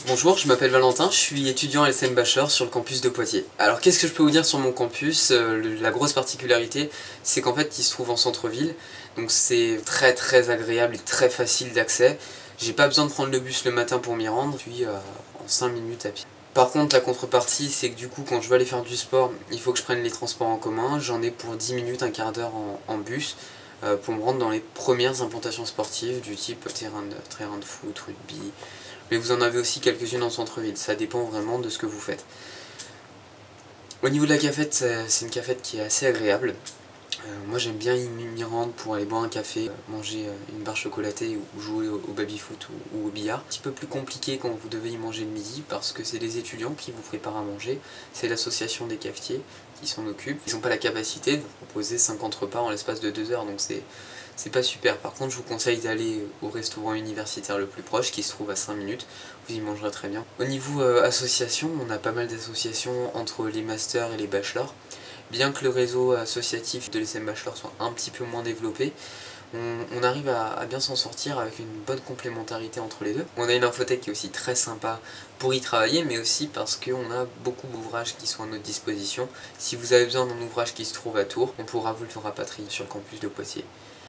Bonjour, je m'appelle Valentin, je suis étudiant à l'ESSEM Bachelor sur le campus de Poitiers. Alors qu'est-ce que je peux vous dire sur mon campus? La grosse particularité, c'est qu'en fait il se trouve en centre-ville, donc c'est très agréable et très facile d'accès. J'ai pas besoin de prendre le bus le matin pour m'y rendre, puis en 5 minutes à pied. Par contre la contrepartie, c'est que du coup quand je veux aller faire du sport, il faut que je prenne les transports en commun. J'en ai pour 10 minutes, un quart d'heure en bus, pour me rendre dans les premières implantations sportives du type terrain de foot, rugby. Mais vous en avez aussi quelques-unes en centre-ville, ça dépend vraiment de ce que vous faites. Au niveau de la cafette, c'est une cafette qui est assez agréable. Moi j'aime bien m'y rendre pour aller boire un café, manger une barre chocolatée ou jouer au baby-foot ou au billard. Un petit peu plus compliqué quand vous devez y manger le midi parce que c'est les étudiants qui vous préparent à manger. C'est l'association des cafetiers qui s'en occupe. Ils n'ont pas la capacité de vous proposer 50 repas en l'espace de 2 heures, donc c'est pas super. Par contre je vous conseille d'aller au restaurant universitaire le plus proche qui se trouve à 5 minutes, vous y mangerez très bien. Au niveau association, on a pas mal d'associations entre les masters et les bachelors. Bien que le réseau associatif de l'ESSEM Bachelor soit un petit peu moins développé, on arrive à bien s'en sortir avec une bonne complémentarité entre les deux. On a une infothèque qui est aussi très sympa pour y travailler, mais aussi parce qu'on a beaucoup d'ouvrages qui sont à notre disposition. Si vous avez besoin d'un ouvrage qui se trouve à Tours, on pourra vous le rapatrier sur le campus de Poitiers.